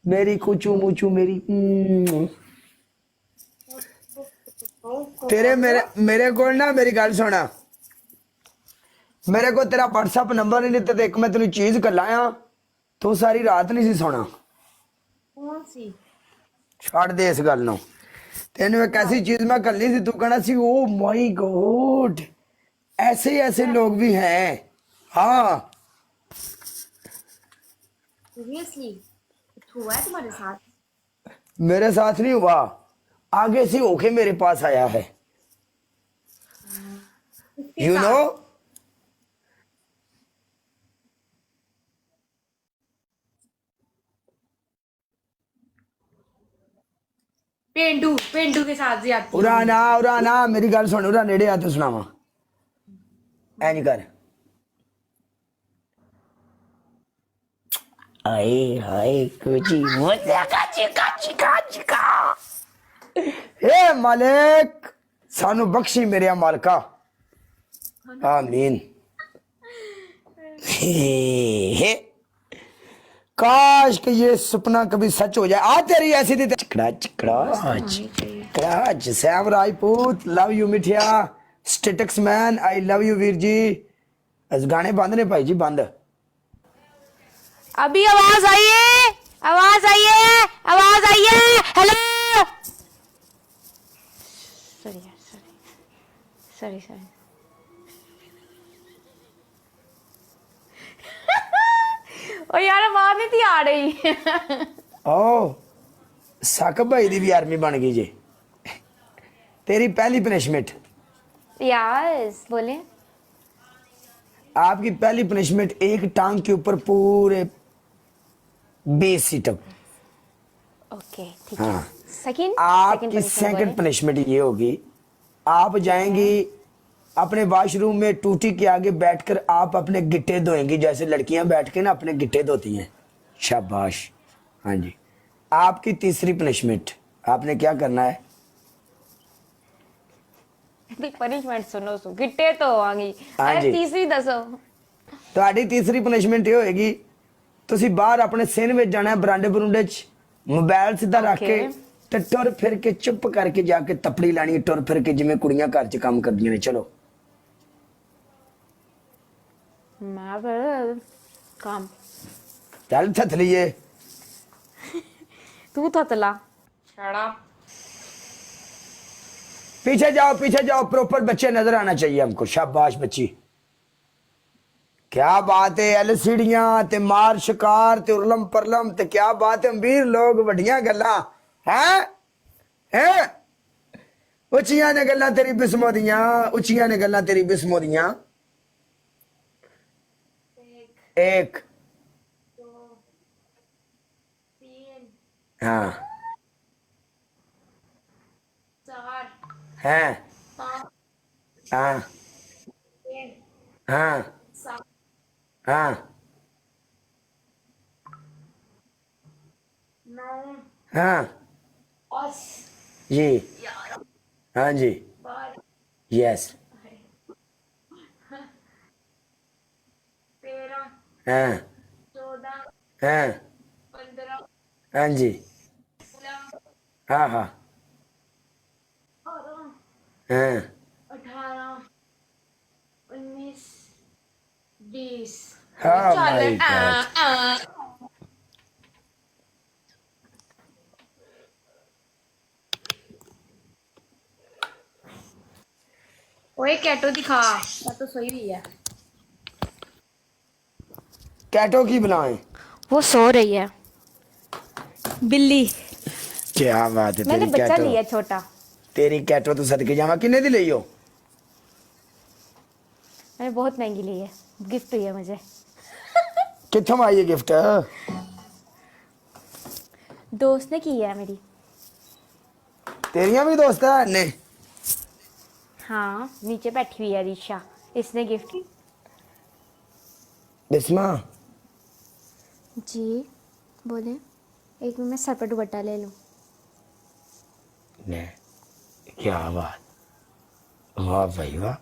मेरी कुचू मुचू मेरी तेरे मेरे मेरे को ना मेरी गल सुना। मेरे को तेरा व्हाट्सएप नंबर नहीं दिता, एक मैं तेन चीज कर लाया, तू सारी रात नहीं सी सोना। कौन सी? छड़ दे इस गल नु। तेन एक ऐसी चीज मैं करनी सी, तू कहना सी ओ माय गॉड ऐसे ऐसे लोग भी हैं। हाँ सीरियसली कुछ हुआ है तुम्हारे साथ? मेरे साथ नहीं हुआ, आगे से होके मेरे पास आया है। किसके यू नो साथ? पेंडू पेंडू के साथ ज्यादती होगी। उरा ना मेरी गल सुन, उरा नेड़े आ तो सुनावा। ऐ नहीं कर। आए हाय कुछ हे मालिक सानू बख्शी मेरे मालका। आमीन। हे काश कि ये सपना कभी सच हो जाए। आ तेरी ऐसी थी चिकड़ा चिकड़ा चिकड़ा सैम राजपूत लव यू मिठिया स्टेटिक्स मैन I love you Veer ji. अस गाने बंद ने भाई जी बंद। अभी आवाज आई है, आवाज आई है, आवाज आई है। Hello sorry sorry sorry sorry. ओ यार आवाज नहीं थी आ रही। ओ साकब भाई दी भी आर्मी बन गई जी। तेरी पहली पनिशमेंट, यस बोले। आपकी पहली पनिशमेंट एक टांग के ऊपर पूरे 20 सीटअप। ओके ठीक है। हाँ सेकंड सेकंड आपकी पनिशमेंट सेकंड बोले। पनिशमेंट ये होगी, आप जाएंगी अपने वॉशरूम में टूटी के आगे बैठकर आप अपने गिट्टे धोएंगी, जैसे लड़कियां बैठ के ना अपने गिट्टे धोती हैं। शाबाश। हाँ जी। आपकी तीसरी पनिशमेंट, आपने क्या करना है? पनिशमेंट सुनो सु गिट्टे तो होगी। हाँ अरे जी। तीसरी दसो। ਤੁਹਾਡੀ ਤੀਸਰੀ ਪਨਿਸ਼ਮੈਂਟ ਇਹ ਹੋਏਗੀ, ਤੁਸੀਂ ਬਾਹਰ ਆਪਣੇ ਸਿਨ ਵਿੱਚ ਜਾਣਾ ਹੈ, ਬਰਾਂਡੇ ਬਰੂੰਡੇ 'ਚ ਮੋਬਾਈਲ ਸਿੱਧਾ ਰੱਖ ओके ਕੇ ਤੇ ਟੁਰ ਫਿਰ ਕੇ ਚੁੱਪ ਕਰਕੇ ਜਾ ਕੇ ਤਪੜੀ ਲਾਣੀ ਹੈ, ਟੁਰ ਫਿਰ ਕੇ ਜਿਵੇਂ ਕੁੜੀਆਂ ਘਰ 'ਚ ਕੰਮ ਕਰਦੀਆਂ ਨੇ। ਚਲੋ मैं फिर काम ਚੱਲ ਥਥਲੀਏ। तू थतला छड़ा। पीछे जाओ प्रॉपर बच्चे नजर आना चाहिए हमको। शाबाश बच्ची, क्या बात है। एलसीडियां ते मार शिकार ते उरलम परलम ते क्या बात है। अमीर लोग वड्डियां गल्लां हैं हैं उचियां ने गल्लां तेरी बिस्मो दियां, उचियां ने गल्लां तेरी बिस्मो दियां। एक दो तीन हाँ चार हैं पाँच हाँ छः हाँ सात हाँ नौ हाँ 10 जी 11 हाँ जी 12 यस 13 हाँ 14 हाँ 15 हाँ जी 16 हाँ हाँ 17 हाँ 18 19 20 Oh चल my God. ओए कैटो दिखा। मैं तो सोई हुई है। कैटो की बनाए। वो सो रही है बिल्ली। क्या बात है। मैंने तेरी बच्चा कैटो, लिया छोटा। तेरी कैटो तो सदके जावा। किन्ने दी लई हो? मैंने बहुत महंगी ली है, गिफ्ट हुई है मुझे। कित्थों आई है गिफ्ट? दोस्त ने की है मेरी। तेरियां भी दोस्त है ने? हाँ नीचे बैठी हुई है रिशा, इसने गिफ्ट की। बिस्मा जी बोले। एक मिनट मैं सर पर दुपट्टा ले लूँ। ने क्या बात, वाह भाई वाह।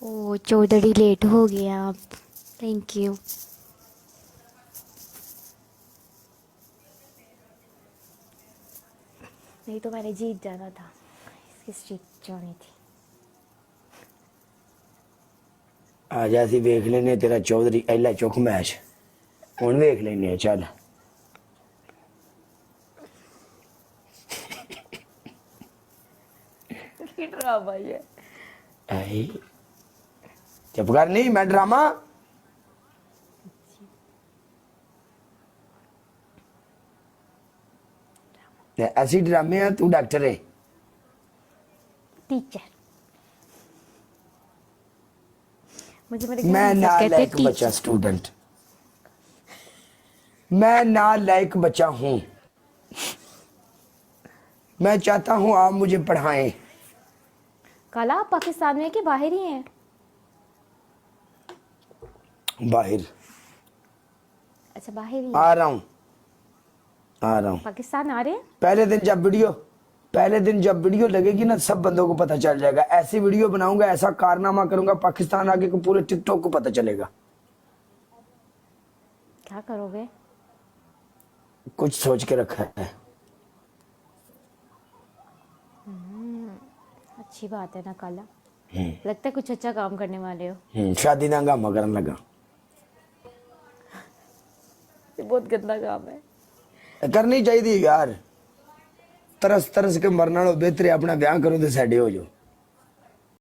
ओ चौधरी लेट हो गए आप। Thank you. नहीं तो मैंने जीत जाना था, इसकी स्ट्रीक जानी थी। आज ਅਸੀਂ ਵੇਖ ਲੈਨੇ ਤੇਰਾ ਚੌਧਰੀ ਐਲਾ ਚੁੱਕ ਮੈਚ ਹੁਣ ਵੇਖ ਲੈਨੇ ਆ ਚੱਲ ਕੀ ਡਰਾਮਾ ਹੈ। ऐ चुप कर नहीं मैं ड्रामा ऐसी ड्रामे है तू डॉक्टर है टीचर। मुझे मेरे मैं घर में सब ना कहते लायक टीचर। बच्चा स्टूडेंट मैं ना लायक बच्चा हूं मैं चाहता हूं आप मुझे पढ़ाएं काला आप पाकिस्तान में कि बाहर ही हैं? बाहर अच्छा बाहर ही हैं। आ रहा हूं पाकिस्तान आ रहे हैं? पहले दिन जब वीडियो लगेगी ना सब बंदों को पता चल जाएगा ऐसी वीडियो बनाऊंगा ऐसा कारनामा करूंगा पाकिस्तान आगे को पूरे टिकटॉक को पता चलेगा क्या करोगे? कुछ सोच के रखा है अच्छी बात है ना काला। लगता है कुछ अच्छा काम करने वाले हो। शादी का हंगामा करने लगा ये बहुत गंदा काम है। करनी चाहिए यार तरस तरस के मरना बेहतर है अपना ब्याह करो तो सैडे हो जाओ